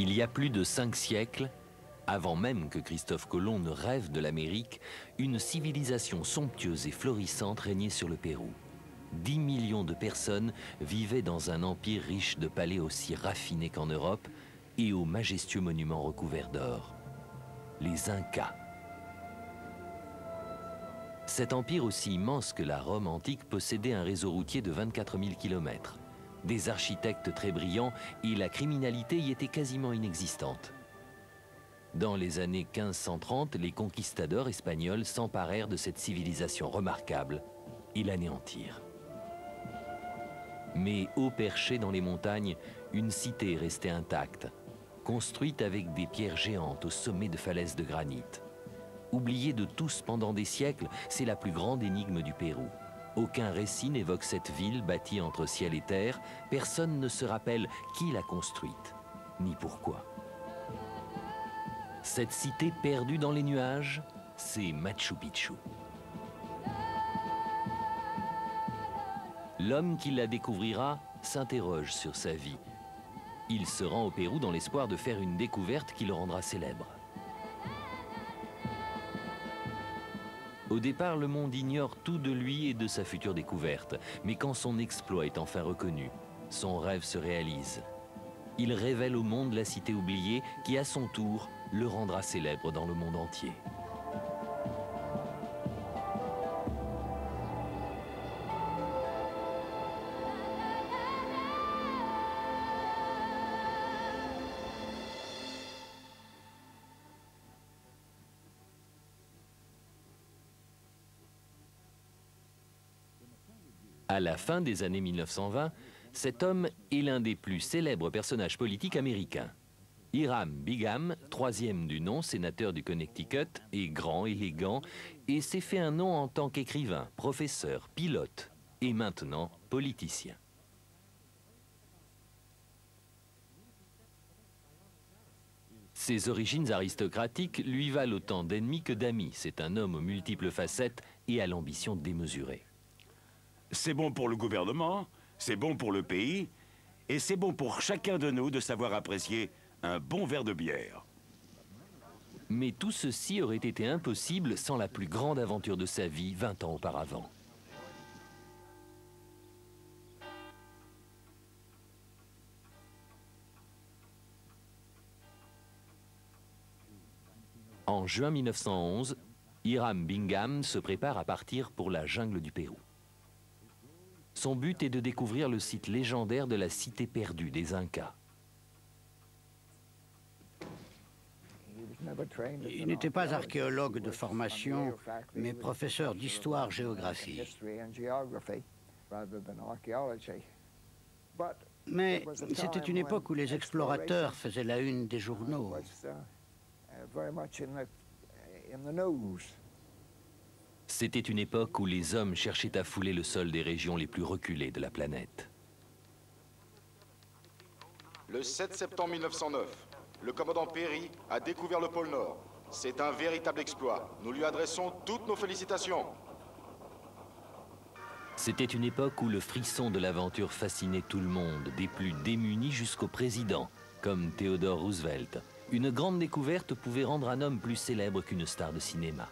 Il y a plus de 5 siècles, avant même que Christophe Colomb ne rêve de l'Amérique, une civilisation somptueuse et florissante régnait sur le Pérou. 10 millions de personnes vivaient dans un empire riche de palais aussi raffinés qu'en Europe et aux majestueux monuments recouverts d'or. Les Incas. Cet empire aussi immense que la Rome antique possédait un réseau routier de 24 000 km, des architectes très brillants et la criminalité y était quasiment inexistante. Dans les années 1530, les conquistadors espagnols s'emparèrent de cette civilisation remarquable et l'anéantirent. Mais haut perché dans les montagnes, une cité restait intacte, construite avec des pierres géantes au sommet de falaises de granit. Oubliée de tous pendant des siècles, c'est la plus grande énigme du Pérou. Aucun récit n'évoque cette ville bâtie entre ciel et terre. Personne ne se rappelle qui l'a construite, ni pourquoi. Cette cité perdue dans les nuages, c'est Machu Picchu. L'homme qui la découvrira s'interroge sur sa vie. Il se rend au Pérou dans l'espoir de faire une découverte qui le rendra célèbre. Au départ, le monde ignore tout de lui et de sa future découverte. Mais quand son exploit est enfin reconnu, son rêve se réalise. Il révèle au monde la cité oubliée qui, à son tour, le rendra célèbre dans le monde entier. À la fin des années 1920, cet homme est l'un des plus célèbres personnages politiques américains. Hiram Bingham, troisième du nom, sénateur du Connecticut, est grand, élégant et s'est fait un nom en tant qu'écrivain, professeur, pilote et maintenant politicien. Ses origines aristocratiques lui valent autant d'ennemis que d'amis. C'est un homme aux multiples facettes et à l'ambition démesurée. C'est bon pour le gouvernement, c'est bon pour le pays, et c'est bon pour chacun de nous de savoir apprécier un bon verre de bière. Mais tout ceci aurait été impossible sans la plus grande aventure de sa vie 20 ans auparavant. En juin 1911, Hiram Bingham se prépare à partir pour la jungle du Pérou. Son but est de découvrir le site légendaire de la cité perdue des Incas. Il n'était pas archéologue de formation, mais professeur d'histoire-géographie. Mais c'était une époque où les explorateurs faisaient la une des journaux. C'était une époque où les hommes cherchaient à fouler le sol des régions les plus reculées de la planète. Le 7 septembre 1909, le commandant Peary a découvert le pôle Nord. C'est un véritable exploit. Nous lui adressons toutes nos félicitations. C'était une époque où le frisson de l'aventure fascinait tout le monde, des plus démunis jusqu'au président, comme Theodore Roosevelt. Une grande découverte pouvait rendre un homme plus célèbre qu'une star de cinéma.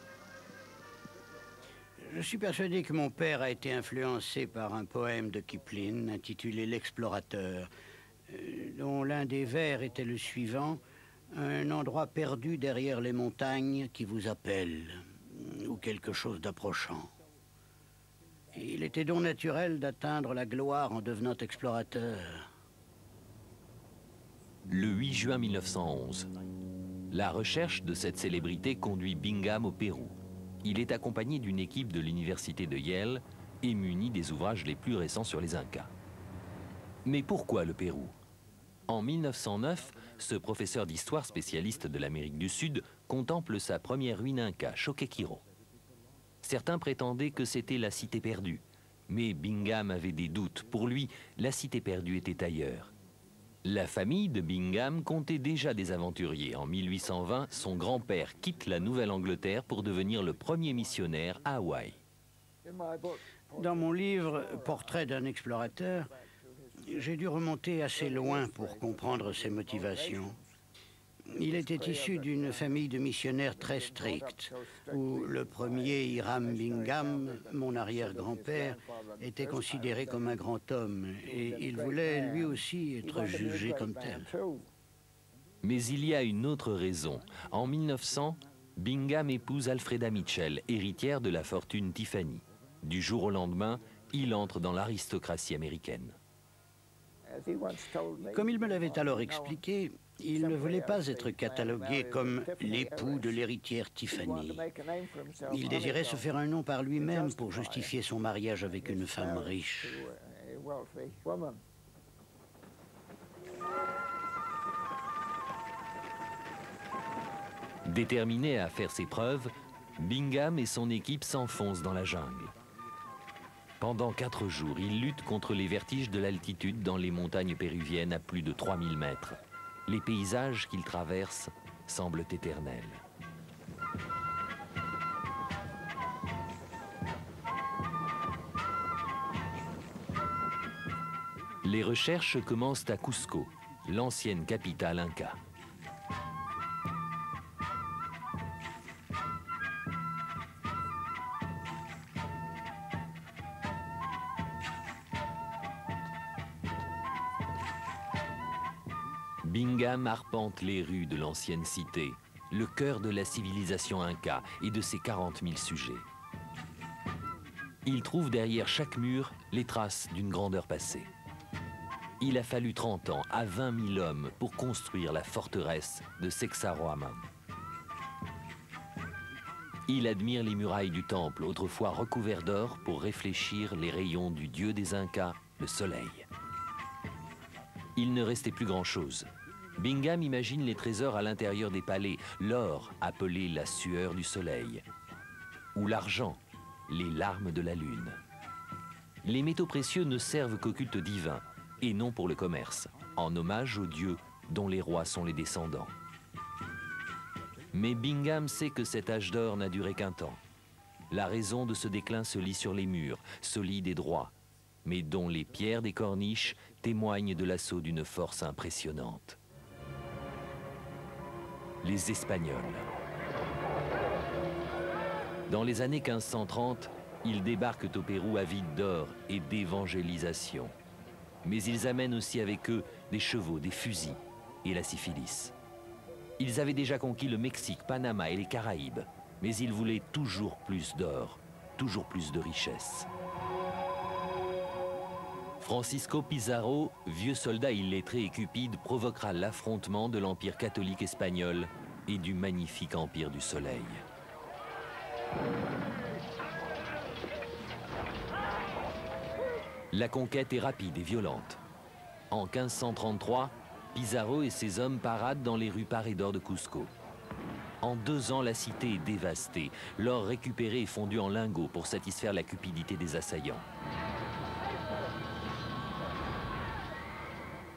Je suis persuadé que mon père a été influencé par un poème de Kipling intitulé L'Explorateur, dont l'un des vers était le suivant: un endroit perdu derrière les montagnes qui vous appelle, ou quelque chose d'approchant. Il était donc naturel d'atteindre la gloire en devenant explorateur. Le 8 juin 1911, la recherche de cette célébrité conduit Bingham au Pérou. Il est accompagné d'une équipe de l'université de Yale et muni des ouvrages les plus récents sur les Incas. Mais pourquoi le Pérou? En 1909, ce professeur d'histoire spécialiste de l'Amérique du Sud contemple sa première ruine inca, Choquequirao. Certains prétendaient que c'était la cité perdue, mais Bingham avait des doutes. Pour lui, la cité perdue était ailleurs. La famille de Bingham comptait déjà des aventuriers. En 1820, son grand-père quitte la Nouvelle-Angleterre pour devenir le premier missionnaire à Hawaï. Dans mon livre « Portrait d'un explorateur », j'ai dû remonter assez loin pour comprendre ses motivations. Il était issu d'une famille de missionnaires très stricte, où le premier Hiram Bingham, mon arrière-grand-père, était considéré comme un grand homme, et il voulait lui aussi être jugé comme tel. Mais il y a une autre raison. En 1900, Bingham épouse Alfreda Mitchell, héritière de la fortune Tiffany. Du jour au lendemain, il entre dans l'aristocratie américaine. Comme il me l'avait alors expliqué, il ne voulait pas être catalogué comme l'époux de l'héritière Tiffany. Il désirait se faire un nom par lui-même pour justifier son mariage avec une femme riche. Déterminé à faire ses preuves, Bingham et son équipe s'enfoncent dans la jungle. Pendant 4 jours, ils luttent contre les vertiges de l'altitude dans les montagnes péruviennes à plus de 3000 mètres. Les paysages qu'ils traversent semblent éternels. Les recherches commencent à Cusco, l'ancienne capitale inca. Bingham arpente les rues de l'ancienne cité, le cœur de la civilisation inca et de ses 40 000 sujets. Il trouve derrière chaque mur les traces d'une grandeur passée. Il a fallu 30 ans à 20 000 hommes pour construire la forteresse de Sexaroaman. Il admire les murailles du temple, autrefois recouverts d'or, pour réfléchir les rayons du dieu des Incas, le soleil. Il ne restait plus grand-chose. Bingham imagine les trésors à l'intérieur des palais, l'or appelé la sueur du soleil, ou l'argent, les larmes de la lune. Les métaux précieux ne servent qu'au culte divin, et non pour le commerce, en hommage aux dieux dont les rois sont les descendants. Mais Bingham sait que cet âge d'or n'a duré qu'un temps. La raison de ce déclin se lit sur les murs, solides et droits, mais dont les pierres des corniches témoignent de l'assaut d'une force impressionnante. Les Espagnols. Dans les années 1530, ils débarquent au Pérou avides d'or et d'évangélisation. Mais ils amènent aussi avec eux des chevaux, des fusils et la syphilis. Ils avaient déjà conquis le Mexique, Panama et les Caraïbes, mais ils voulaient toujours plus d'or, toujours plus de richesses. Francisco Pizarro, vieux soldat illettré et cupide, provoquera l'affrontement de l'Empire catholique espagnol et du magnifique Empire du Soleil. La conquête est rapide et violente. En 1533, Pizarro et ses hommes paradent dans les rues parées d'or de Cusco. En 2 ans, la cité est dévastée, l'or récupéré est fondu en lingots pour satisfaire la cupidité des assaillants.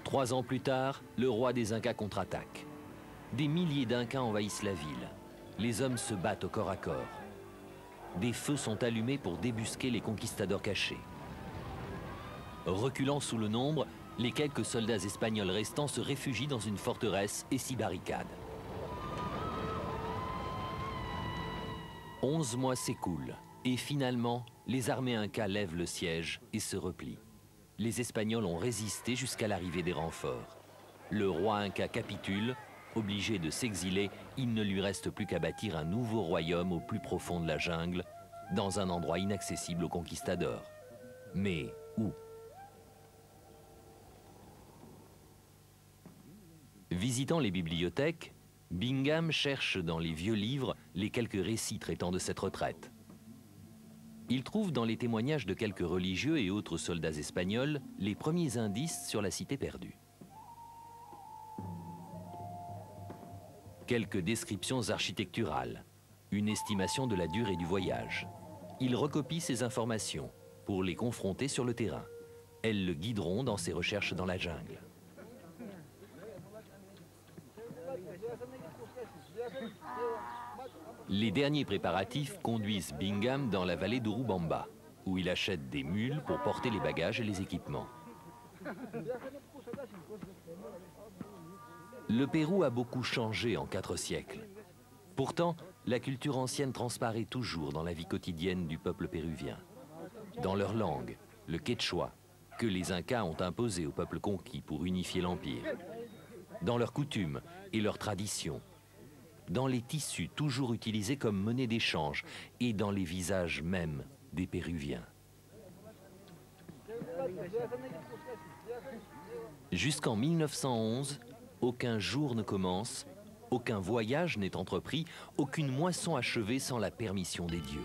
3 ans plus tard, le roi des Incas contre-attaque. Des milliers d'Incas envahissent la ville. Les hommes se battent au corps à corps. Des feux sont allumés pour débusquer les conquistadors cachés. Reculant sous le nombre, les quelques soldats espagnols restants se réfugient dans une forteresse et s'y barricadent. 11 mois s'écoulent et finalement, les armées incas lèvent le siège et se replient. Les Espagnols ont résisté jusqu'à l'arrivée des renforts. Le roi inca capitule, obligé de s'exiler, il ne lui reste plus qu'à bâtir un nouveau royaume au plus profond de la jungle, dans un endroit inaccessible aux conquistadors. Mais où ? Visitant les bibliothèques, Bingham cherche dans les vieux livres les quelques récits traitant de cette retraite. Il trouve dans les témoignages de quelques religieux et autres soldats espagnols les premiers indices sur la cité perdue. Quelques descriptions architecturales, une estimation de la durée du voyage. Il recopie ces informations pour les confronter sur le terrain. Elles le guideront dans ses recherches dans la jungle. Les derniers préparatifs conduisent Bingham dans la vallée d'Urubamba, où il achète des mules pour porter les bagages et les équipements. Le Pérou a beaucoup changé en 4 siècles. Pourtant, la culture ancienne transparaît toujours dans la vie quotidienne du peuple péruvien. Dans leur langue, le quechua, que les Incas ont imposé au peuple conquis pour unifier l'Empire. Dans leurs coutumes et leurs traditions. Dans les tissus toujours utilisés comme monnaie d'échange et dans les visages mêmes des Péruviens. Jusqu'en 1911, aucun jour ne commence, aucun voyage n'est entrepris, aucune moisson achevée sans la permission des dieux.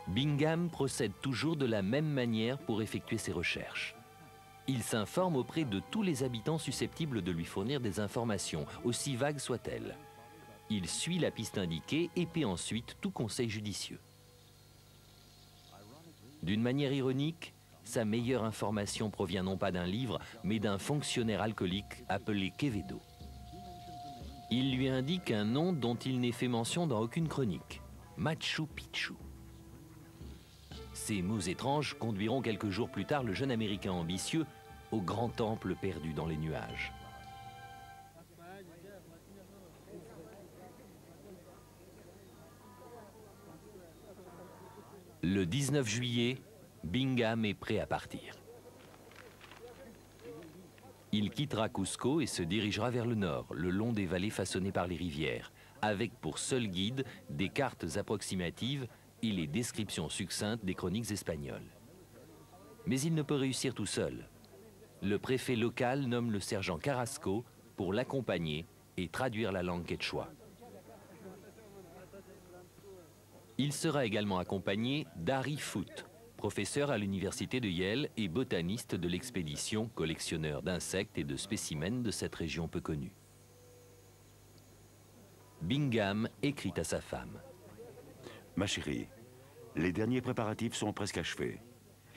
Bingham procède toujours de la même manière pour effectuer ses recherches. Il s'informe auprès de tous les habitants susceptibles de lui fournir des informations, aussi vagues soient-elles. Il suit la piste indiquée et paie ensuite tout conseil judicieux. D'une manière ironique, sa meilleure information provient non pas d'un livre, mais d'un fonctionnaire alcoolique appelé Quevedo. Il lui indique un nom dont il n'est fait mention dans aucune chronique, Machu Picchu. Ces mots étranges conduiront quelques jours plus tard le jeune Américain ambitieux au grand temple perdu dans les nuages. Le 19 juillet, Bingham est prêt à partir. Il quittera Cusco et se dirigera vers le nord, le long des vallées façonnées par les rivières, avec pour seul guide des cartes approximatives et les descriptions succinctes des chroniques espagnoles. Mais il ne peut réussir tout seul. Le préfet local nomme le sergent Carrasco pour l'accompagner et traduire la langue quechua. Il sera également accompagné d'Harry Foote, professeur à l'université de Yale et botaniste de l'expédition, collectionneur d'insectes et de spécimens de cette région peu connue. Bingham écrit à sa femme. Ma chérie, les derniers préparatifs sont presque achevés.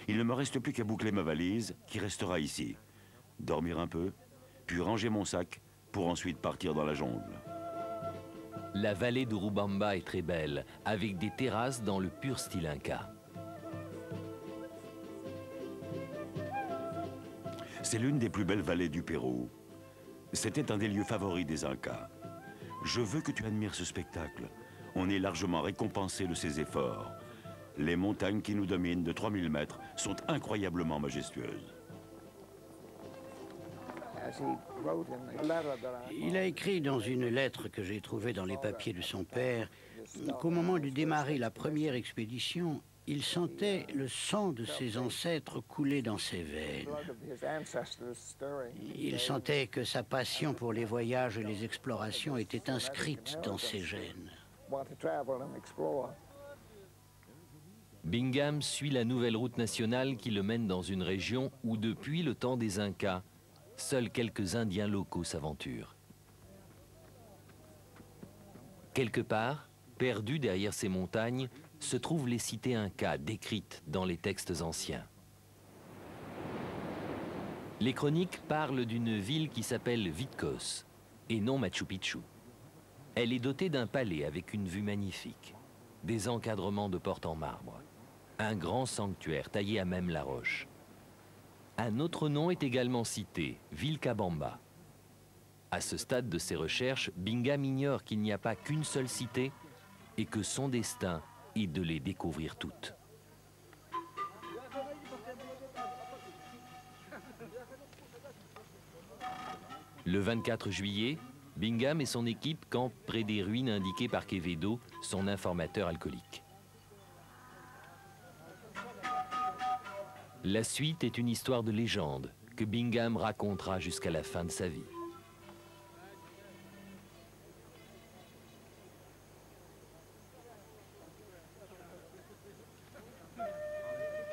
Il ne me reste plus qu'à boucler ma valise, qui restera ici. Dormir un peu, puis ranger mon sac, pour ensuite partir dans la jungle. La vallée d'Urubamba est très belle, avec des terrasses dans le pur style inca. C'est l'une des plus belles vallées du Pérou. C'était un des lieux favoris des Incas. Je veux que tu admires ce spectacle. On est largement récompensé de ses efforts. Les montagnes qui nous dominent de 3000 mètres sont incroyablement majestueuses. Il a écrit dans une lettre que j'ai trouvée dans les papiers de son père qu'au moment de démarrer la première expédition, il sentait le sang de ses ancêtres couler dans ses veines. Il sentait que sa passion pour les voyages et les explorations était inscrite dans ses gènes. Bingham suit la nouvelle route nationale qui le mène dans une région où, depuis le temps des Incas, seuls quelques Indiens locaux s'aventurent. Quelque part, perdus derrière ces montagnes, se trouvent les cités Incas décrites dans les textes anciens. Les chroniques parlent d'une ville qui s'appelle Vitcos, et non Machu Picchu. Elle est dotée d'un palais avec une vue magnifique, des encadrements de portes en marbre, un grand sanctuaire taillé à même la roche. Un autre nom est également cité, Vilcabamba. À ce stade de ses recherches, Bingham ignore qu'il n'y a pas qu'une seule cité et que son destin est de les découvrir toutes. Le 24 juillet, Bingham et son équipe campent près des ruines indiquées par Quevedo, son informateur alcoolique. La suite est une histoire de légende que Bingham racontera jusqu'à la fin de sa vie.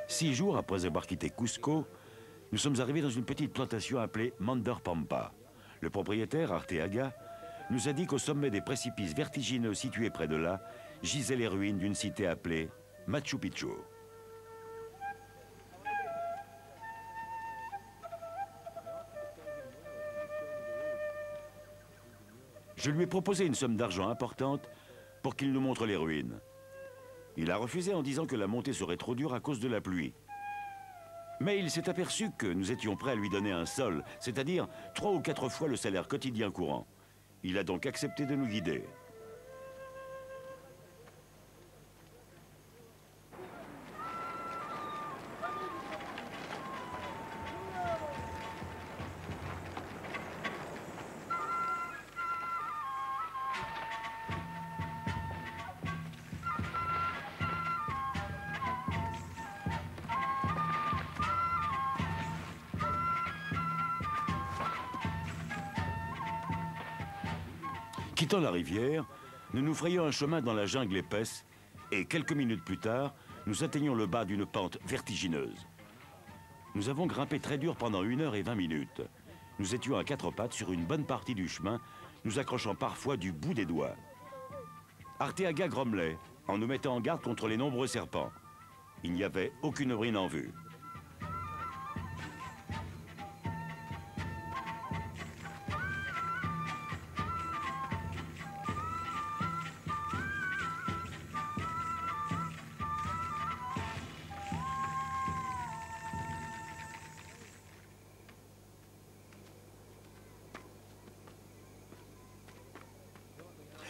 Six jours après avoir quitté Cusco, nous sommes arrivés dans une petite plantation appelée Mandarpampa. Le propriétaire, Arteaga, nous a dit qu'au sommet des précipices vertigineux situés près de là, gisaient les ruines d'une cité appelée Machu Picchu. Je lui ai proposé une somme d'argent importante pour qu'il nous montre les ruines. Il a refusé en disant que la montée serait trop dure à cause de la pluie. Mais il s'est aperçu que nous étions prêts à lui donner un sol, c'est-à-dire 3 ou 4 fois le salaire quotidien courant. Il a donc accepté de nous guider. Quittant la rivière, nous nous frayons un chemin dans la jungle épaisse et quelques minutes plus tard, nous atteignons le bas d'une pente vertigineuse. Nous avons grimpé très dur pendant 1 heure et 20 minutes. Nous étions à 4 pattes sur une bonne partie du chemin, nous accrochant parfois du bout des doigts. Arteaga grommelait en nous mettant en garde contre les nombreux serpents. Il n'y avait aucune brine en vue.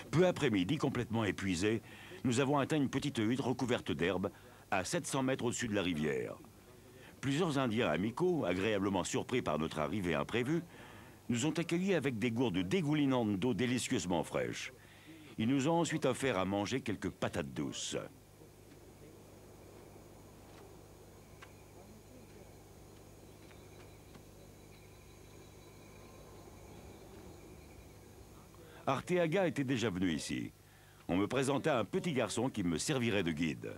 Peu après midi, complètement épuisés, nous avons atteint une petite hutte recouverte d'herbe à 700 mètres au-dessus de la rivière. Plusieurs Indiens amicaux, agréablement surpris par notre arrivée imprévue, nous ont accueillis avec des gourdes dégoulinantes d'eau délicieusement fraîche. Ils nous ont ensuite offert à manger quelques patates douces. Arteaga était déjà venu ici. On me présenta un petit garçon qui me servirait de guide.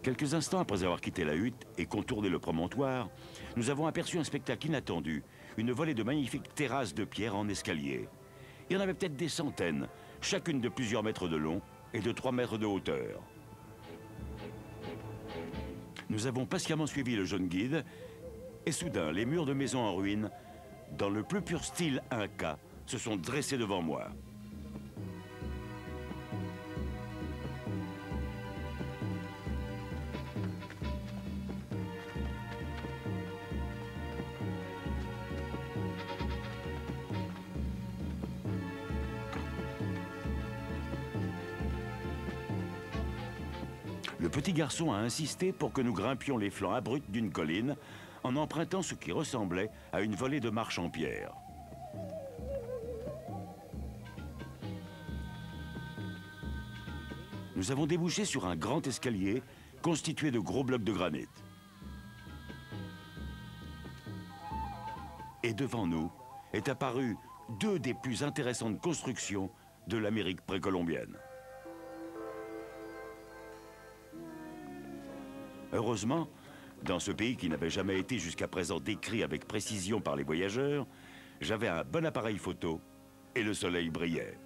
Quelques instants après avoir quitté la hutte et contourné le promontoire, nous avons aperçu un spectacle inattendu, une volée de magnifiques terrasses de pierre en escalier. Il y en avait peut-être des centaines, chacune de plusieurs mètres de long et de 3 mètres de hauteur. Nous avons patiemment suivi le jeune guide et soudain, les murs de maisons en ruine, dans le plus pur style inca, se sont dressés devant moi. Le petit garçon a insisté pour que nous grimpions les flancs abrupts d'une colline en empruntant ce qui ressemblait à une volée de marche en pierre. Nous avons débouché sur un grand escalier constitué de gros blocs de granit. Et devant nous est apparu 2 des plus intéressantes constructions de l'Amérique précolombienne. Heureusement, dans ce pays qui n'avait jamais été jusqu'à présent décrit avec précision par les voyageurs, j'avais un bon appareil photo et le soleil brillait.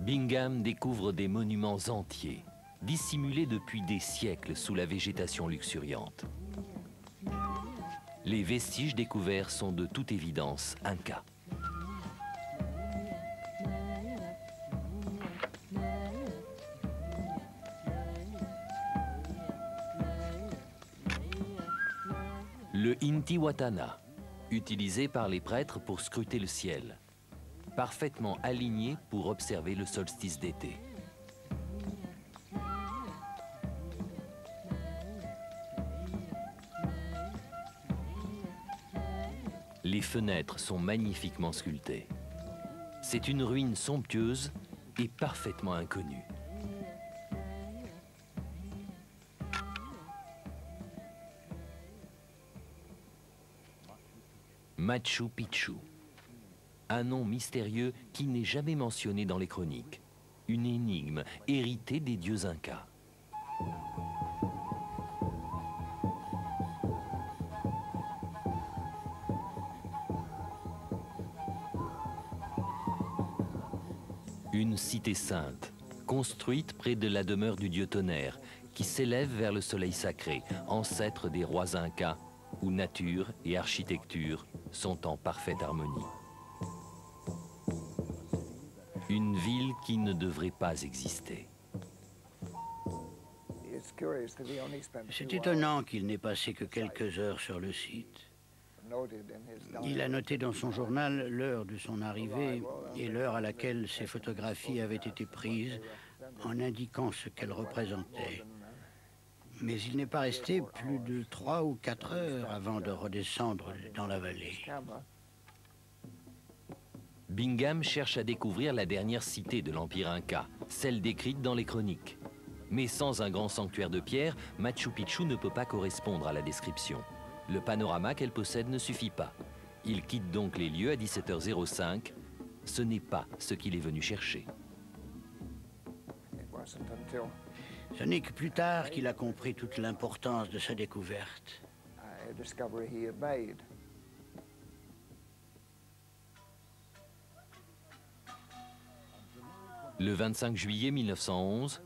Bingham découvre des monuments entiers, dissimulés depuis des siècles sous la végétation luxuriante. Les vestiges découverts sont de toute évidence incas. Le Intihuatana, utilisé par les prêtres pour scruter le ciel, parfaitement aligné pour observer le solstice d'été. Les fenêtres sont magnifiquement sculptées. C'est une ruine somptueuse et parfaitement inconnue. Machu Picchu, un nom mystérieux qui n'est jamais mentionné dans les chroniques. Une énigme héritée des dieux incas. Une cité sainte, construite près de la demeure du dieu tonnerre, qui s'élève vers le soleil sacré, ancêtre des rois incas, où nature et architecture sont en parfaite harmonie. Une ville qui ne devrait pas exister. C'est étonnant qu'il n'ait passé que quelques heures sur le site. Il a noté dans son journal l'heure de son arrivée et l'heure à laquelle ces photographies avaient été prises, en indiquant ce qu'elles représentaient. Mais il n'est pas resté plus de 3 ou 4 heures avant de redescendre dans la vallée. Bingham cherche à découvrir la dernière cité de l'Empire Inca, celle décrite dans les chroniques. Mais sans un grand sanctuaire de pierre, Machu Picchu ne peut pas correspondre à la description. Le panorama qu'elle possède ne suffit pas. Il quitte donc les lieux à 17h05. Ce n'est pas ce qu'il est venu chercher. Ce n'est que plus tard qu'il a compris toute l'importance de sa découverte. Le 25 juillet 1911,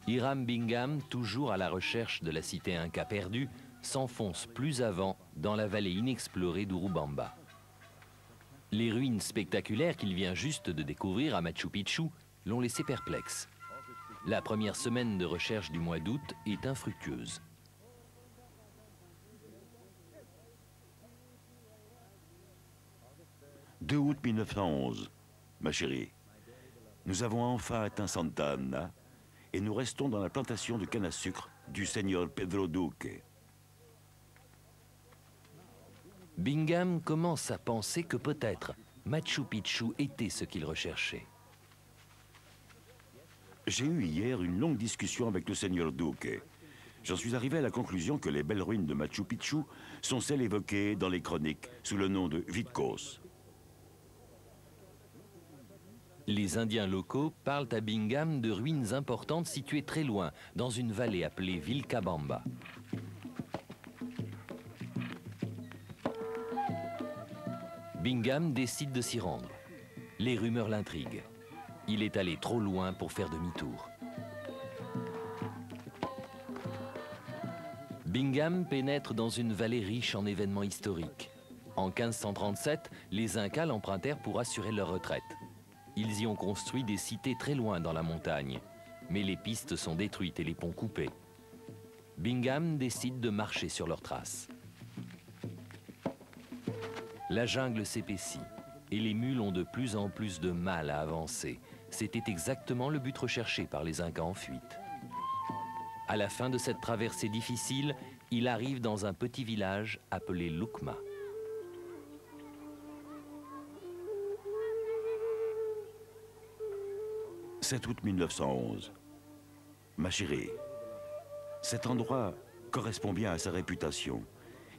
Hiram Bingham, toujours à la recherche de la cité Inca perdue, s'enfonce plus avant dans la vallée inexplorée d'Urubamba. Les ruines spectaculaires qu'il vient juste de découvrir à Machu Picchu l'ont laissé perplexe. La première semaine de recherche du mois d'août est infructueuse. « 2 août 1911, ma chérie. Nous avons enfin atteint Santa Ana et nous restons dans la plantation de canne à sucre du seigneur Pedro Duque. » Bingham commence à penser que peut-être Machu Picchu était ce qu'il recherchait. J'ai eu hier une longue discussion avec le seigneur Duque. J'en suis arrivé à la conclusion que les belles ruines de Machu Picchu sont celles évoquées dans les chroniques sous le nom de Vitcos. Les Indiens locaux parlent à Bingham de ruines importantes situées très loin, dans une vallée appelée Vilcabamba. Bingham décide de s'y rendre. Les rumeurs l'intriguent. Il est allé trop loin pour faire demi-tour. Bingham pénètre dans une vallée riche en événements historiques. En 1537, les Incas l'empruntèrent pour assurer leur retraite. Ils y ont construit des cités très loin dans la montagne. Mais les pistes sont détruites et les ponts coupés. Bingham décide de marcher sur leurs traces. La jungle s'épaissit et les mules ont de plus en plus de mal à avancer. C'était exactement le but recherché par les Incas en fuite. À la fin de cette traversée difficile, il arrive dans un petit village appelé Lucma. « 7 août 1911. Ma chérie, cet endroit correspond bien à sa réputation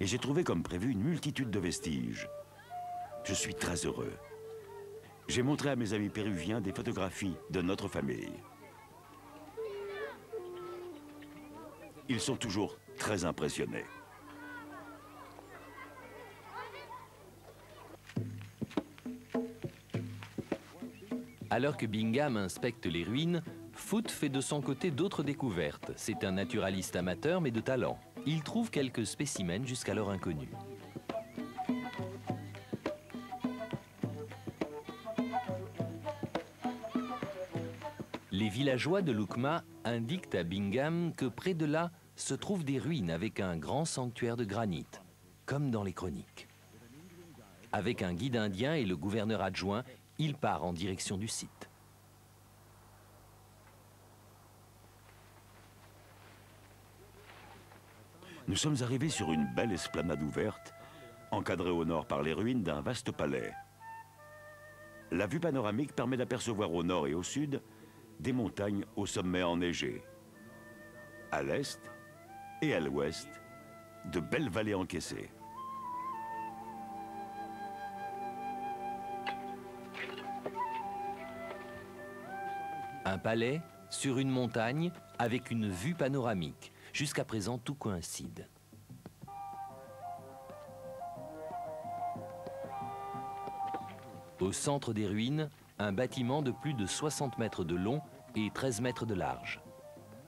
et j'ai trouvé comme prévu une multitude de vestiges. Je suis très heureux. J'ai montré à mes amis péruviens des photographies de notre famille. Ils sont toujours très impressionnés. Alors que Bingham inspecte les ruines, Foote fait de son côté d'autres découvertes. C'est un naturaliste amateur mais de talent. Il trouve quelques spécimens jusqu'alors inconnus. Les villageois de Lucma indiquent à Bingham que près de là se trouvent des ruines avec un grand sanctuaire de granit, comme dans les chroniques. Avec un guide indien et le gouverneur adjoint, il part en direction du site. Nous sommes arrivés sur une belle esplanade ouverte, encadrée au nord par les ruines d'un vaste palais. La vue panoramique permet d'apercevoir au nord et au sud des montagnes au sommet enneigé. À l'est et à l'ouest, de belles vallées encaissées. Un palais sur une montagne avec une vue panoramique. Jusqu'à présent, tout coïncide. Au centre des ruines, un bâtiment de plus de 60 mètres de long et 13 mètres de large.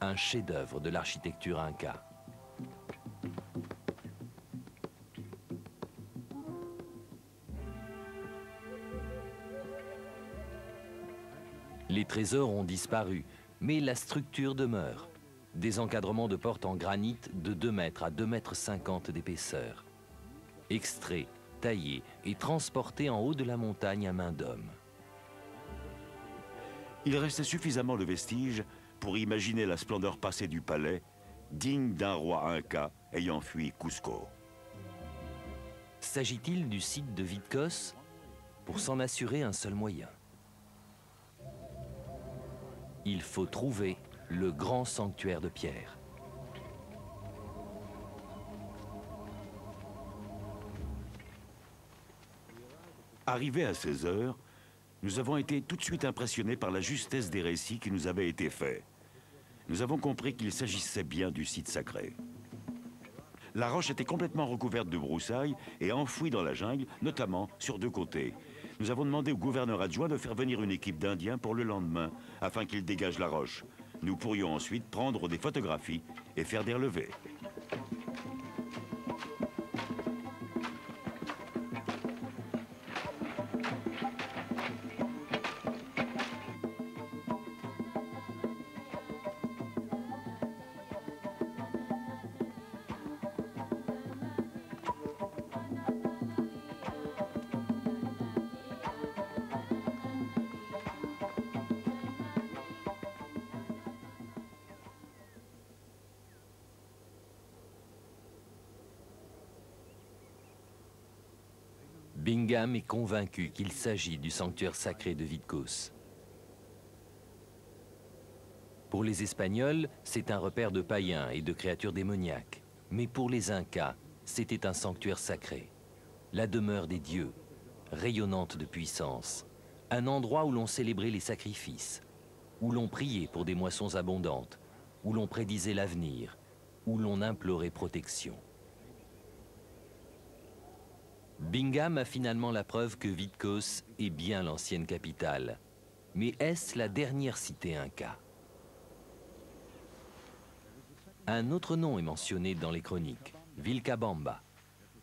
Un chef-d'œuvre de l'architecture inca. Les trésors ont disparu, mais la structure demeure. Des encadrements de portes en granit de 2 mètres à 2,50 mètres d'épaisseur. Extraits, taillés et transportés en haut de la montagne à main d'homme. Il restait suffisamment de vestiges pour imaginer la splendeur passée du palais, digne d'un roi inca ayant fui Cusco. S'agit-il du site de Vitcos? Pour s'en assurer, un seul moyen. Il faut trouver le grand sanctuaire de pierre. Arrivé à 16 heures, nous avons été tout de suite impressionnés par la justesse des récits qui nous avaient été faits. Nous avons compris qu'il s'agissait bien du site sacré. La roche était complètement recouverte de broussailles et enfouie dans la jungle, notamment sur 2 côtés. Nous avons demandé au gouverneur adjoint de faire venir une équipe d'Indiens pour le lendemain, afin qu'il dégage la roche. Nous pourrions ensuite prendre des photographies et faire des relevés. Bingham est convaincu qu'il s'agit du sanctuaire sacré de Vitcos. Pour les Espagnols, c'est un repère de païens et de créatures démoniaques. Mais pour les Incas, c'était un sanctuaire sacré. La demeure des dieux, rayonnante de puissance. Un endroit où l'on célébrait les sacrifices, où l'on priait pour des moissons abondantes, où l'on prédisait l'avenir, où l'on implorait protection. Bingham a finalement la preuve que Vitcos est bien l'ancienne capitale. Mais est-ce la dernière cité inca? Un autre nom est mentionné dans les chroniques, Vilcabamba.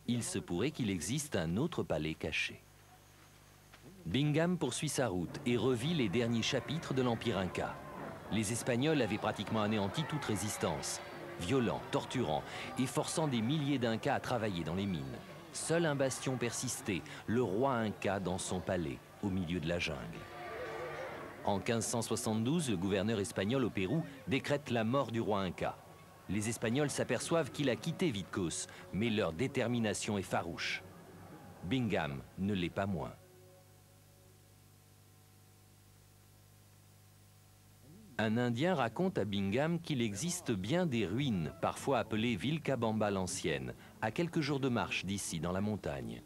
Il se pourrait qu'il existe un autre palais caché. Bingham poursuit sa route et revit les derniers chapitres de l'Empire inca. Les Espagnols avaient pratiquement anéanti toute résistance, violents, torturant et forçant des milliers d'Incas à travailler dans les mines. Seul un bastion persistait, le roi inca dans son palais, au milieu de la jungle. En 1572, le gouverneur espagnol au Pérou décrète la mort du roi inca. Les Espagnols s'aperçoivent qu'il a quitté Vitcos, mais leur détermination est farouche. Bingham ne l'est pas moins. Un Indien raconte à Bingham qu'il existe bien des ruines, parfois appelées Vilcabamba l'ancienne, à quelques jours de marche d'ici, dans la montagne.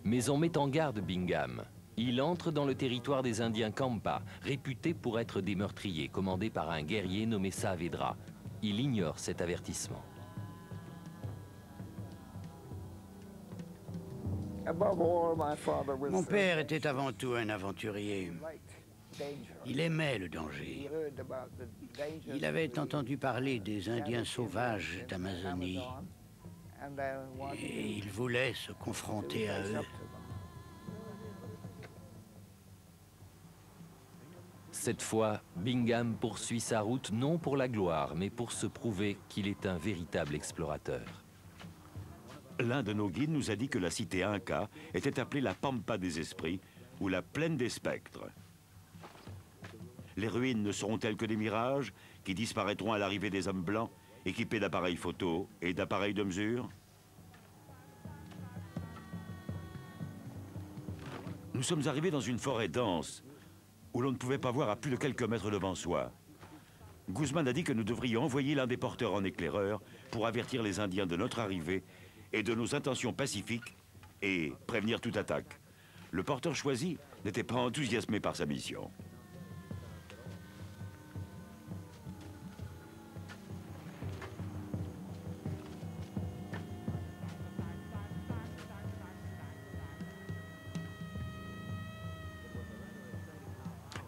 Mais on met en garde Bingham. Il entre dans le territoire des Indiens Campa, réputés pour être des meurtriers, commandés par un guerrier nommé Saavedra. Il ignore cet avertissement. Mon père était avant tout un aventurier. Il aimait le danger. Il avait entendu parler des Indiens sauvages d'Amazonie. Et il voulait se confronter à eux. Cette fois, Bingham poursuit sa route non pour la gloire, mais pour se prouver qu'il est un véritable explorateur. L'un de nos guides nous a dit que la cité inca était appelée la Pampa des Esprits ou la Plaine des Spectres. Les ruines ne seront-elles que des mirages qui disparaîtront à l'arrivée des hommes blancs, équipés d'appareils photo et d'appareils de mesure? Nous sommes arrivés dans une forêt dense, où l'on ne pouvait pas voir à plus de quelques mètres devant soi. Guzman a dit que nous devrions envoyer l'un des porteurs en éclaireur pour avertir les Indiens de notre arrivée et de nos intentions pacifiques et prévenir toute attaque. Le porteur choisi n'était pas enthousiasmé par sa mission.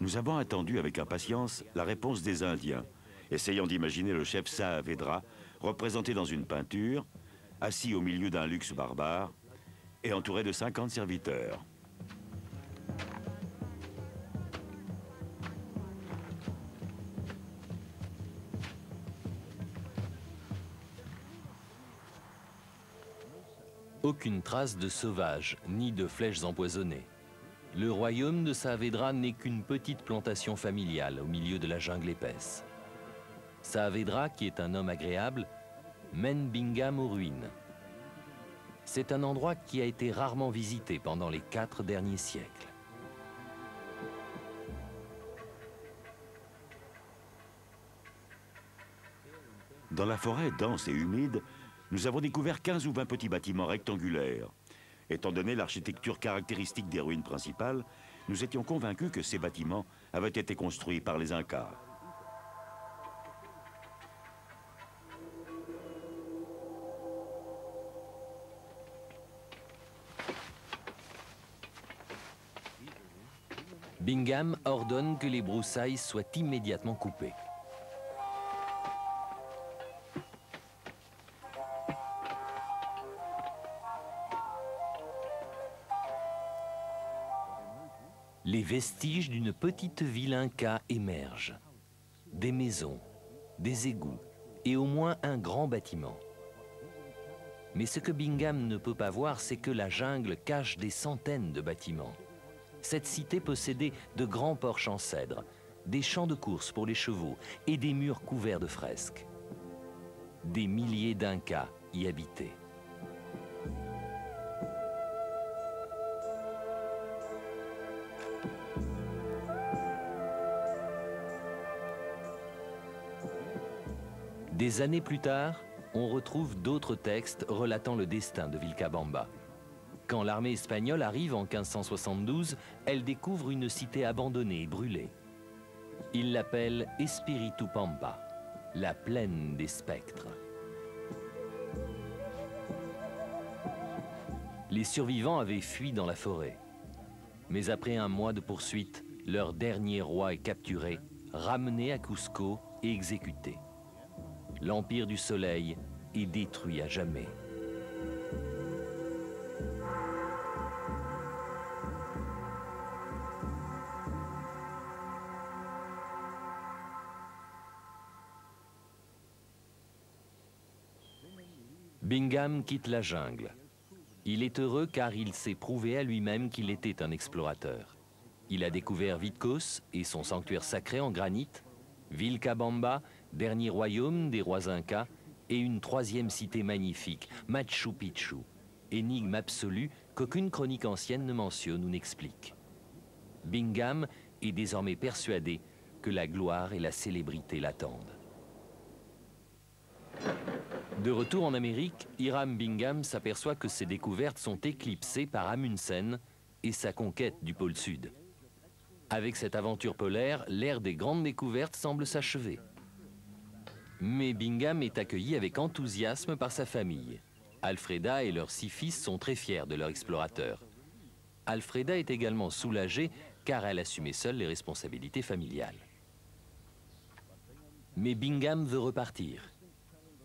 Nous avons attendu avec impatience la réponse des Indiens, essayant d'imaginer le chef Saavedra représenté dans une peinture, assis au milieu d'un luxe barbare et entouré de 50 serviteurs. Aucune trace de sauvages, ni de flèches empoisonnées. Le royaume de Saavedra n'est qu'une petite plantation familiale au milieu de la jungle épaisse. Saavedra, qui est un homme agréable, mène Bingham aux ruines. C'est un endroit qui a été rarement visité pendant les 4 derniers siècles. Dans la forêt dense et humide, nous avons découvert 15 ou 20 petits bâtiments rectangulaires. Étant donné l'architecture caractéristique des ruines principales, nous étions convaincus que ces bâtiments avaient été construits par les Incas. Bingham ordonne que les broussailles soient immédiatement coupées. Les vestiges d'une petite ville inca émergent. Des maisons, des égouts et au moins un grand bâtiment. Mais ce que Bingham ne peut pas voir, c'est que la jungle cache des centaines de bâtiments. Cette cité possédait de grands porches en cèdre, des champs de course pour les chevaux et des murs couverts de fresques. Des milliers d'Incas y habitaient. Des années plus tard, on retrouve d'autres textes relatant le destin de Vilcabamba. Quand l'armée espagnole arrive en 1572, elle découvre une cité abandonnée et brûlée. Ils l'appellent Espiritu Pampa, la plaine des spectres. Les survivants avaient fui dans la forêt. Mais après un mois de poursuite, leur dernier roi est capturé, ramené à Cusco et exécuté. L'Empire du Soleil est détruit à jamais. Bingham quitte la jungle. Il est heureux car il s'est prouvé à lui-même qu'il était un explorateur. Il a découvert Vitkos et son sanctuaire sacré en granit, Vilcabamba, dernier royaume des rois incas, et une troisième cité magnifique, Machu Picchu, énigme absolue qu'aucune chronique ancienne ne mentionne ou n'explique. Bingham est désormais persuadé que la gloire et la célébrité l'attendent. De retour en Amérique, Hiram Bingham s'aperçoit que ses découvertes sont éclipsées par Amundsen et sa conquête du pôle Sud. Avec cette aventure polaire, l'ère des grandes découvertes semble s'achever. Mais Bingham est accueilli avec enthousiasme par sa famille. Alfreda et leurs 6 fils sont très fiers de leur explorateur. Alfreda est également soulagée car elle assumait seule les responsabilités familiales. Mais Bingham veut repartir.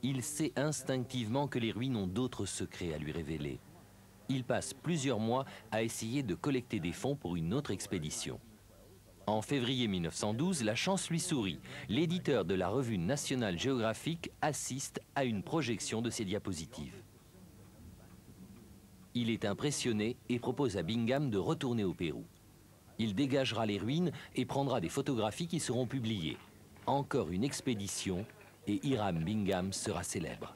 Il sait instinctivement que les ruines ont d'autres secrets à lui révéler. Il passe plusieurs mois à essayer de collecter des fonds pour une autre expédition. En février 1912, la chance lui sourit. L'éditeur de la revue National Geographic assiste à une projection de ses diapositives. Il est impressionné et propose à Bingham de retourner au Pérou. Il dégagera les ruines et prendra des photographies qui seront publiées. Encore une expédition et Hiram Bingham sera célèbre.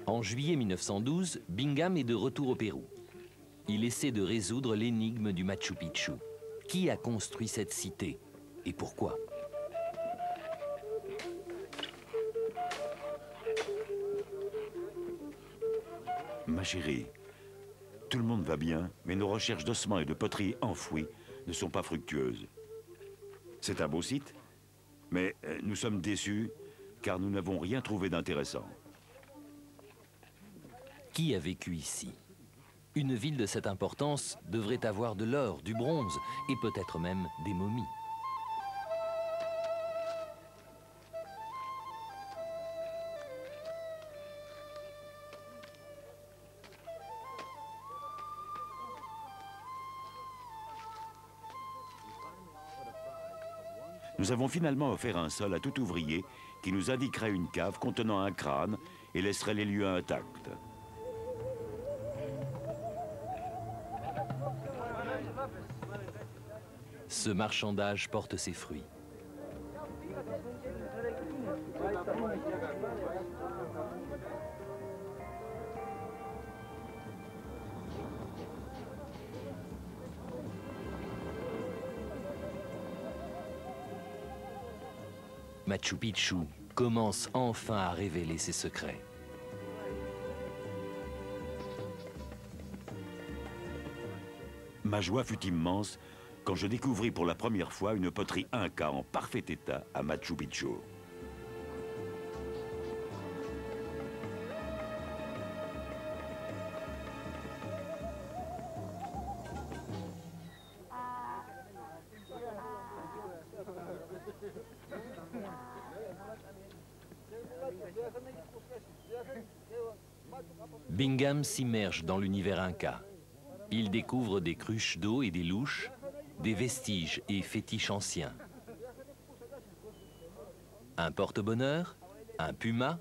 En juillet 1912, Bingham est de retour au Pérou. Il essaie de résoudre l'énigme du Machu Picchu. Qui a construit cette cité et pourquoi? Ma chérie, tout le monde va bien, mais nos recherches d'ossements et de poteries enfouies ne sont pas fructueuses. C'est un beau site, mais nous sommes déçus car nous n'avons rien trouvé d'intéressant. Qui a vécu ici? Une ville de cette importance devrait avoir de l'or, du bronze et peut-être même des momies. Nous avons finalement offert un sol à tout ouvrier qui nous indiquerait une cave contenant un crâne et laisserait les lieux intacts. Ce marchandage porte ses fruits. Machu Picchu commence enfin à révéler ses secrets. Ma joie fut immense quand je découvris pour la première fois une poterie inca en parfait état à Machu Picchu. Bingham s'immerge dans l'univers inca. Il découvre des cruches d'eau et des louches, des vestiges et fétiches anciens. Un porte-bonheur, un puma,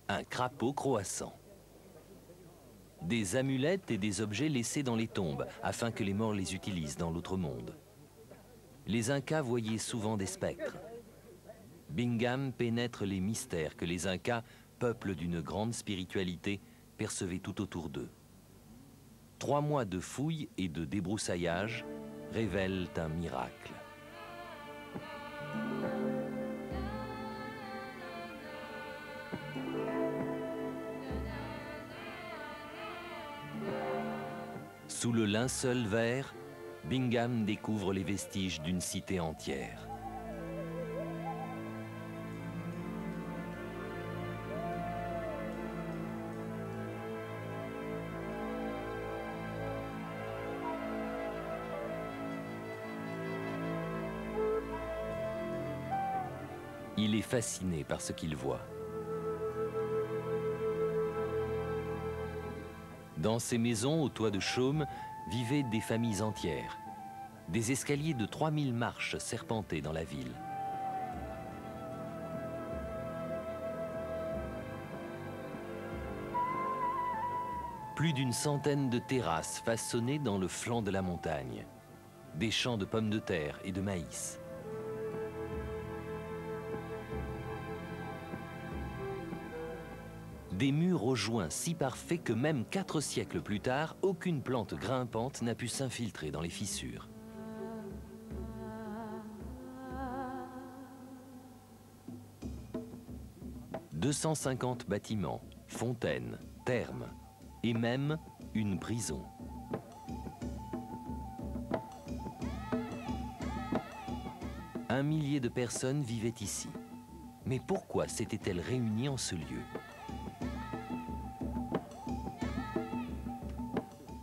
un crapaud croissant. Des amulettes et des objets laissés dans les tombes afin que les morts les utilisent dans l'autre monde. Les Incas voyaient souvent des spectres. Bingham pénètre les mystères que les Incas, peuple d'une grande spiritualité, percevaient tout autour d'eux. 3 mois de fouilles et de débroussaillage révèlent un miracle. Sous le linceul vert, Bingham découvre les vestiges d'une cité entière. Il est fasciné par ce qu'il voit. Dans ces maisons au toit de chaume vivaient des familles entières. Des escaliers de 3000 marches serpentaient dans la ville. Plus d'une centaine de terrasses façonnées dans le flanc de la montagne. Des champs de pommes de terre et de maïs. Des murs aux joints si parfaits que même 4 siècles plus tard, aucune plante grimpante n'a pu s'infiltrer dans les fissures. « 250 bâtiments, fontaines, thermes et même une prison. Un millier de personnes vivaient ici. Mais pourquoi s'étaient-elles réunies en ce lieu ?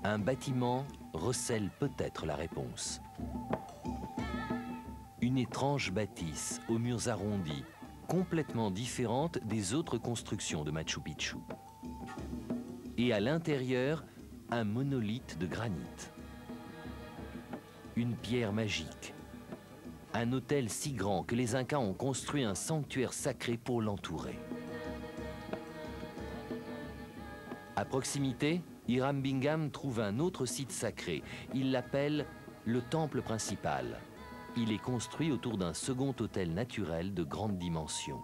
Un bâtiment recèle peut-être la réponse. Une étrange bâtisse aux murs arrondis, complètement différente des autres constructions de Machu Picchu. Et à l'intérieur, un monolithe de granit. Une pierre magique. Un autel si grand que les Incas ont construit un sanctuaire sacré pour l'entourer. À proximité, Hiram Bingham trouve un autre site sacré. Il l'appelle le temple principal. Il est construit autour d'un second autel naturel de grande dimension.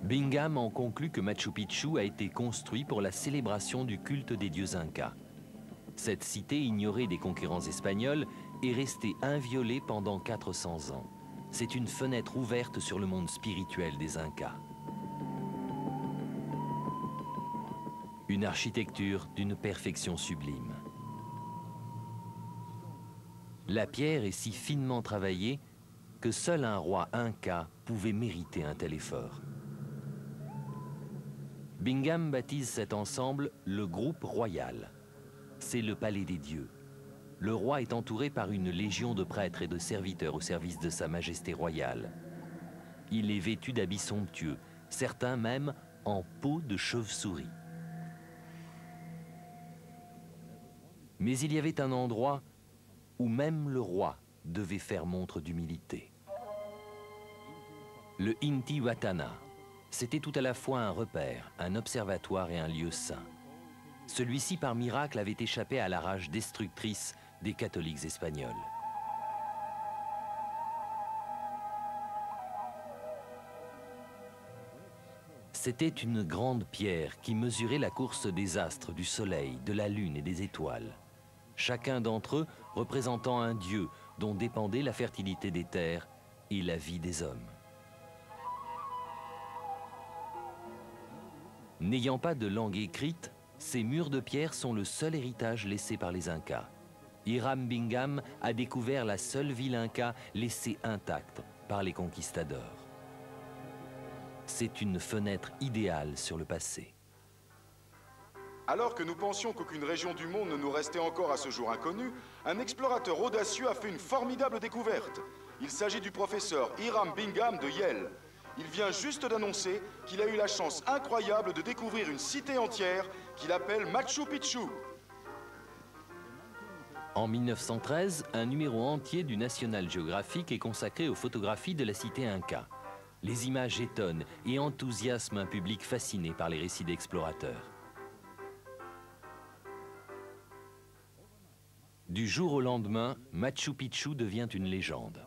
Bingham en conclut que Machu Picchu a été construit pour la célébration du culte des dieux incas. Cette cité ignorée des conquérants espagnols est restée inviolée pendant 400 ans. c'est une fenêtre ouverte sur le monde spirituel des Incas. Une architecture d'une perfection sublime. La pierre est si finement travaillée que seul un roi Inca pouvait mériter un tel effort. Bingham baptise cet ensemble le groupe royal. C'est le palais des dieux. Le roi est entouré par une légion de prêtres et de serviteurs au service de sa majesté royale. Il est vêtu d'habits somptueux, certains même en peau de chauve-souris. Mais il y avait un endroit où même le roi devait faire montre d'humilité. Le Intihuatana, c'était tout à la fois un repère, un observatoire et un lieu saint. Celui-ci, par miracle, avait échappé à la rage destructrice des catholiques espagnols. C'était une grande pierre qui mesurait la course des astres, du soleil, de la lune et des étoiles. Chacun d'entre eux représentant un dieu dont dépendait la fertilité des terres et la vie des hommes. N'ayant pas de langue écrite, ces murs de pierre sont le seul héritage laissé par les Incas. Hiram Bingham a découvert la seule ville Inca laissée intacte par les conquistadors. C'est une fenêtre idéale sur le passé. Alors que nous pensions qu'aucune région du monde ne nous restait encore à ce jour inconnue, un explorateur audacieux a fait une formidable découverte. Il s'agit du professeur Hiram Bingham de Yale. Il vient juste d'annoncer qu'il a eu la chance incroyable de découvrir une cité entière qu'il appelle Machu Picchu. En 1913, un numéro entier du National Geographic est consacré aux photographies de la cité Inca. Les images étonnent et enthousiasment un public fasciné par les récits d'explorateurs. Du jour au lendemain, Machu Picchu devient une légende.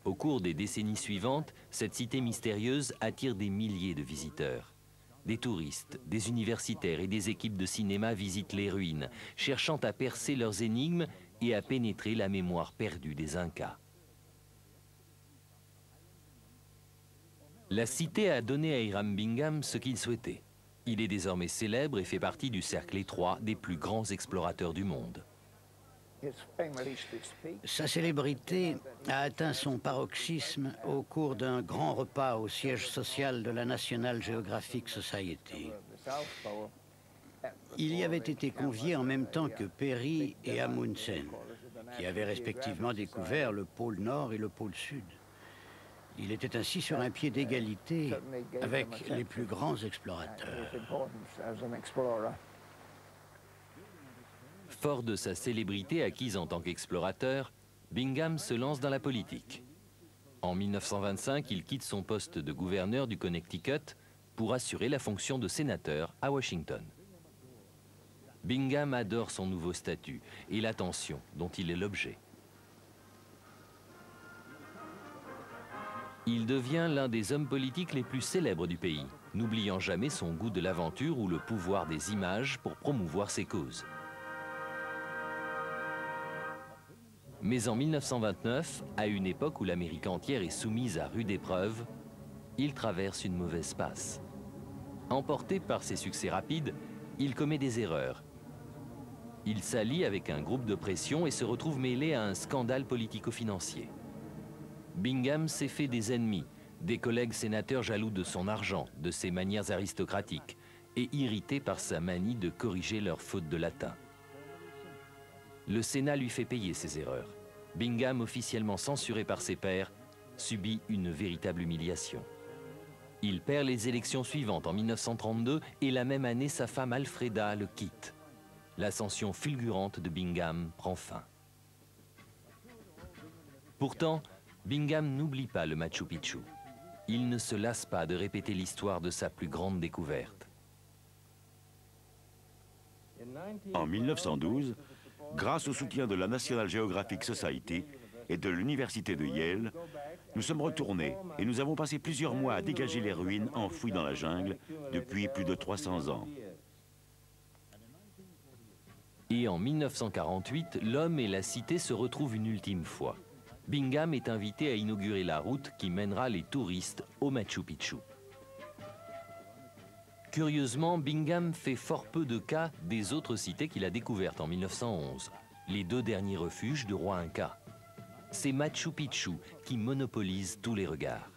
Au cours des décennies suivantes, cette cité mystérieuse attire des milliers de visiteurs. Des touristes, des universitaires et des équipes de cinéma visitent les ruines, cherchant à percer leurs énigmes et à pénétrer la mémoire perdue des Incas. La cité a donné à Hiram Bingham ce qu'il souhaitait. Il est désormais célèbre et fait partie du cercle étroit des plus grands explorateurs du monde. Sa célébrité a atteint son paroxysme au cours d'un grand repas au siège social de la National Geographic Society. Il y avait été convié en même temps que Peary et Amundsen, qui avaient respectivement découvert le pôle Nord et le pôle Sud. Il était ainsi sur un pied d'égalité avec les plus grands explorateurs. Fort de sa célébrité acquise en tant qu'explorateur, Bingham se lance dans la politique. En 1925, il quitte son poste de gouverneur du Connecticut pour assurer la fonction de sénateur à Washington. Bingham adore son nouveau statut et l'attention dont il est l'objet. Il devient l'un des hommes politiques les plus célèbres du pays, n'oubliant jamais son goût de l'aventure ou le pouvoir des images pour promouvoir ses causes. Mais en 1929, à une époque où l'Amérique entière est soumise à rude épreuve, il traverse une mauvaise passe. Emporté par ses succès rapides, il commet des erreurs. Il s'allie avec un groupe de pression et se retrouve mêlé à un scandale politico-financier. Bingham s'est fait des ennemis, des collègues sénateurs jaloux de son argent, de ses manières aristocratiques, et irrités par sa manie de corriger leurs fautes de latin. Le Sénat lui fait payer ses erreurs. Bingham, officiellement censuré par ses pairs, subit une véritable humiliation. Il perd les élections suivantes en 1932 et la même année, sa femme Alfreda le quitte. L'ascension fulgurante de Bingham prend fin. Pourtant, Bingham n'oublie pas le Machu Picchu. Il ne se lasse pas de répéter l'histoire de sa plus grande découverte. En 1912, grâce au soutien de la National Geographic Society et de l'Université de Yale, nous sommes retournés et nous avons passé plusieurs mois à dégager les ruines enfouies dans la jungle depuis plus de 300 ans. Et en 1948, l'homme et la cité se retrouvent une ultime fois. Bingham est invité à inaugurer la route qui mènera les touristes au Machu Picchu. Curieusement, Bingham fait fort peu de cas des autres cités qu'il a découvertes en 1911, les 2 derniers refuges du roi Inca. C'est Machu Picchu qui monopolise tous les regards.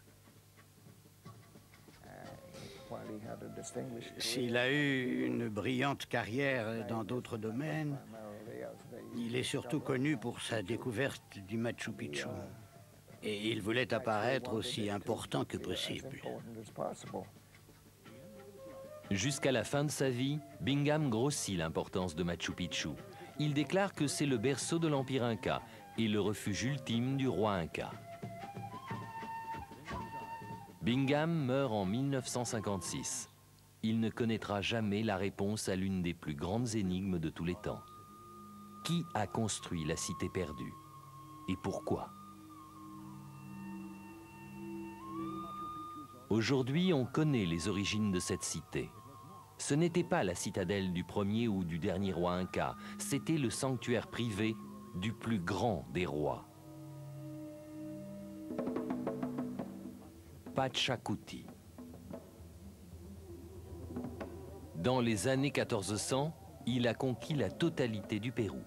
S'il a eu une brillante carrière dans d'autres domaines, il est surtout connu pour sa découverte du Machu Picchu. Et il voulait apparaître aussi important que possible. Jusqu'à la fin de sa vie, Bingham grossit l'importance de Machu Picchu. Il déclare que c'est le berceau de l'Empire Inca et le refuge ultime du roi Inca. Bingham meurt en 1956. Il ne connaîtra jamais la réponse à l'une des plus grandes énigmes de tous les temps. Qui a construit la cité perdue? Et pourquoi? Aujourd'hui, on connaît les origines de cette cité. Ce n'était pas la citadelle du premier ou du dernier roi Inca, c'était le sanctuaire privé du plus grand des rois. Pachacuti. Dans les années 1400, il a conquis la totalité du Pérou.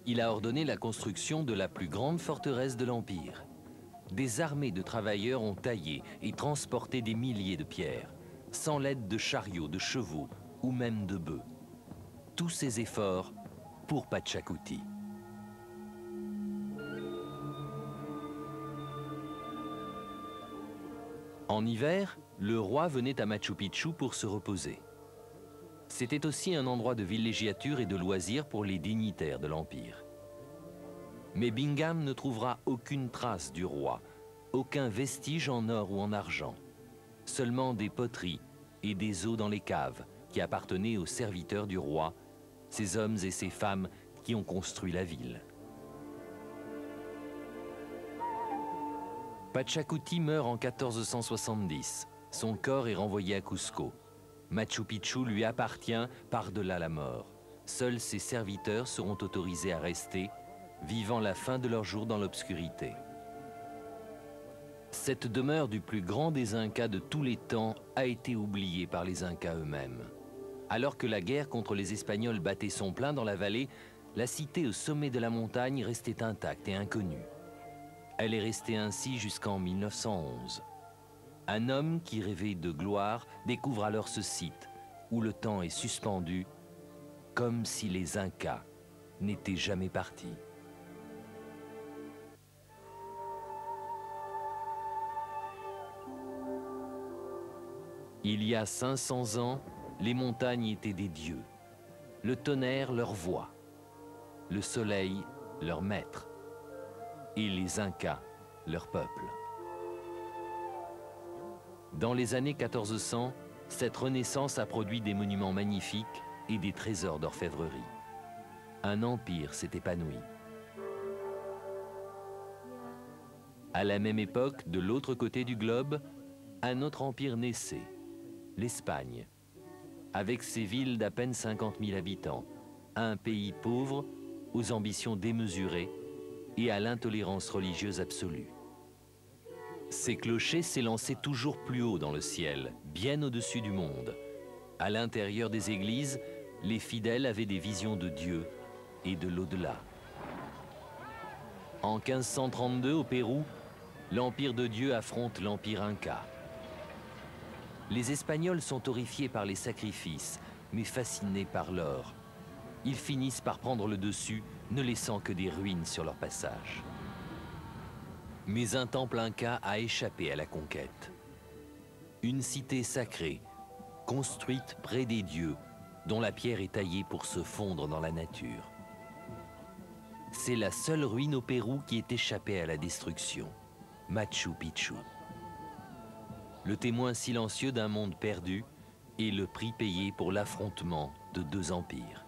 Il a ordonné la construction de la plus grande forteresse de l'Empire. Des armées de travailleurs ont taillé et transporté des milliers de pierres, sans l'aide de chariots, de chevaux ou même de bœufs. Tous ces efforts pour Pachacuti. En hiver, le roi venait à Machu Picchu pour se reposer. C'était aussi un endroit de villégiature et de loisirs pour les dignitaires de l'Empire. Mais Bingham ne trouvera aucune trace du roi, aucun vestige en or ou en argent. Seulement des poteries et des os dans les caves qui appartenaient aux serviteurs du roi, ces hommes et ces femmes qui ont construit la ville. Pachacuti meurt en 1470. Son corps est renvoyé à Cusco. Machu Picchu lui appartient par-delà la mort. Seuls ses serviteurs seront autorisés à rester, vivant la fin de leur jour dans l'obscurité. Cette demeure du plus grand des Incas de tous les temps a été oubliée par les Incas eux-mêmes. Alors que la guerre contre les Espagnols battait son plein dans la vallée, la cité au sommet de la montagne restait intacte et inconnue. Elle est restée ainsi jusqu'en 1911. Un homme qui rêvait de gloire découvre alors ce site où le temps est suspendu, comme si les Incas n'étaient jamais partis. Il y a 500 ans, les montagnes étaient des dieux, le tonnerre leur voix, le soleil leur maître, et les Incas leur peuple. Dans les années 1400, cette renaissance a produit des monuments magnifiques et des trésors d'orfèvrerie. Un empire s'est épanoui. À la même époque, de l'autre côté du globe, un autre empire naissait, l'Espagne, avec ses villes d'à peine 50 000 habitants, un pays pauvre, aux ambitions démesurées et à l'intolérance religieuse absolue. Ces clochers s'élançaient toujours plus haut dans le ciel, bien au-dessus du monde. À l'intérieur des églises, les fidèles avaient des visions de Dieu et de l'au-delà. En 1532, au Pérou, l'Empire de Dieu affronte l'Empire Inca. Les Espagnols sont horrifiés par les sacrifices, mais fascinés par l'or. Ils finissent par prendre le dessus, ne laissant que des ruines sur leur passage. Mais un temple inca a échappé à la conquête. Une cité sacrée, construite près des dieux, dont la pierre est taillée pour se fondre dans la nature. C'est la seule ruine au Pérou qui est échappée à la destruction, Machu Picchu. Le témoin silencieux d'un monde perdu et le prix payé pour l'affrontement de deux empires.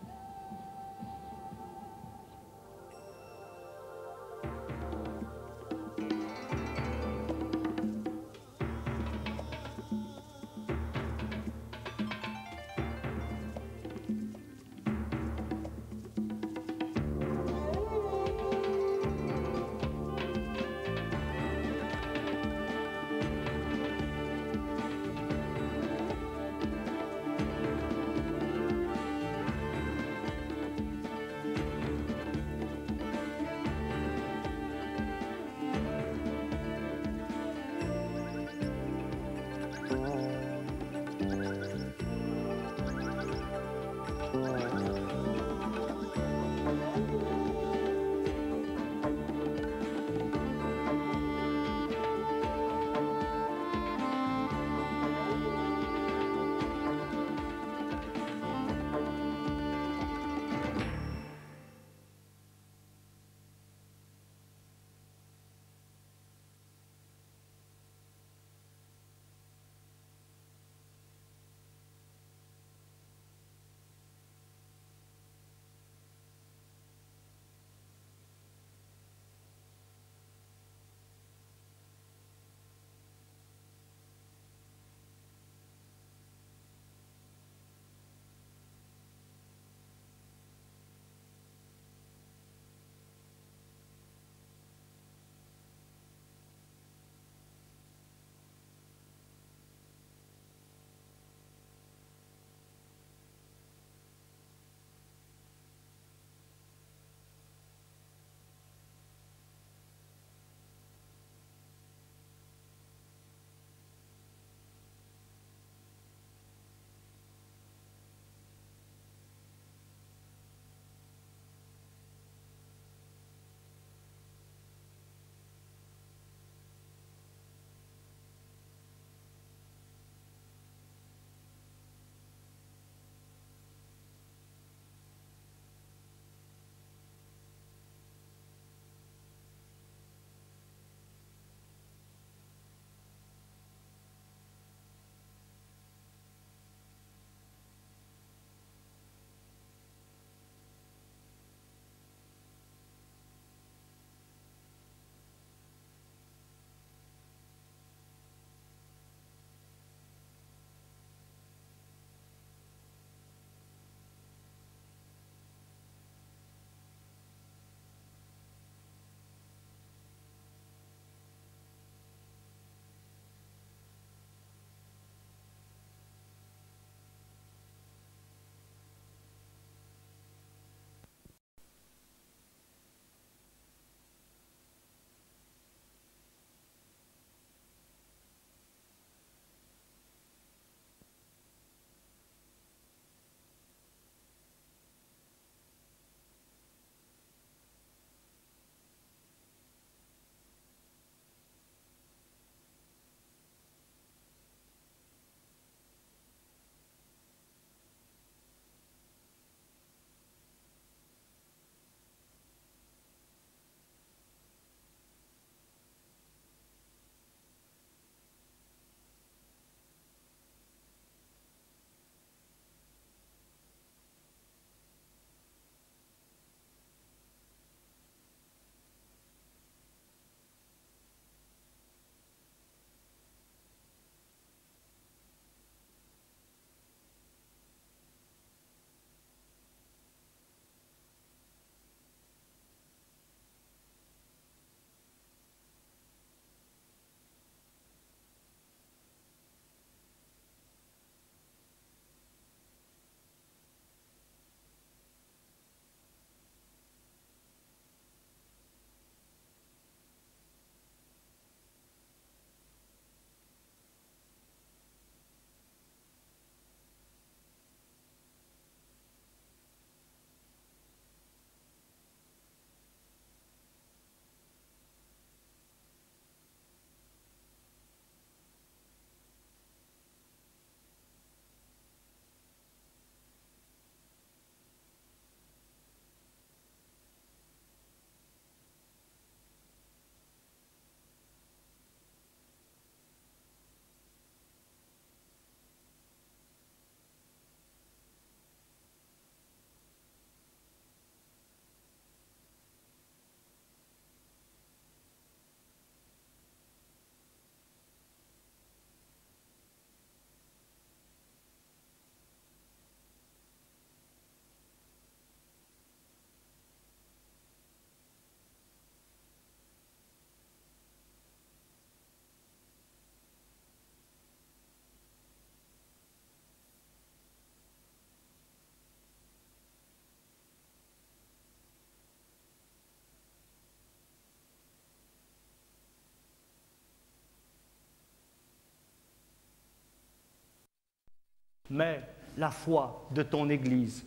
mais la foi de ton Église.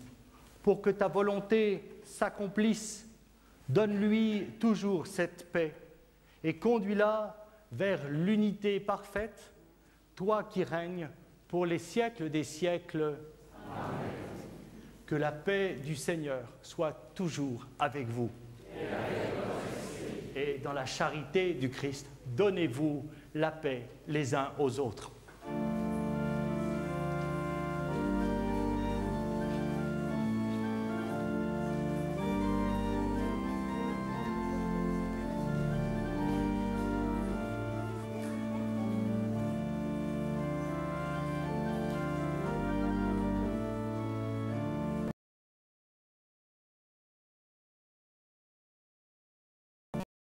Pour que ta volonté s'accomplisse, donne-lui toujours cette paix et conduis-la vers l'unité parfaite, toi qui règnes pour les siècles des siècles. Amen. Que la paix du Seigneur soit toujours avec vous. Et dans la charité du Christ, donnez-vous la paix les uns aux autres.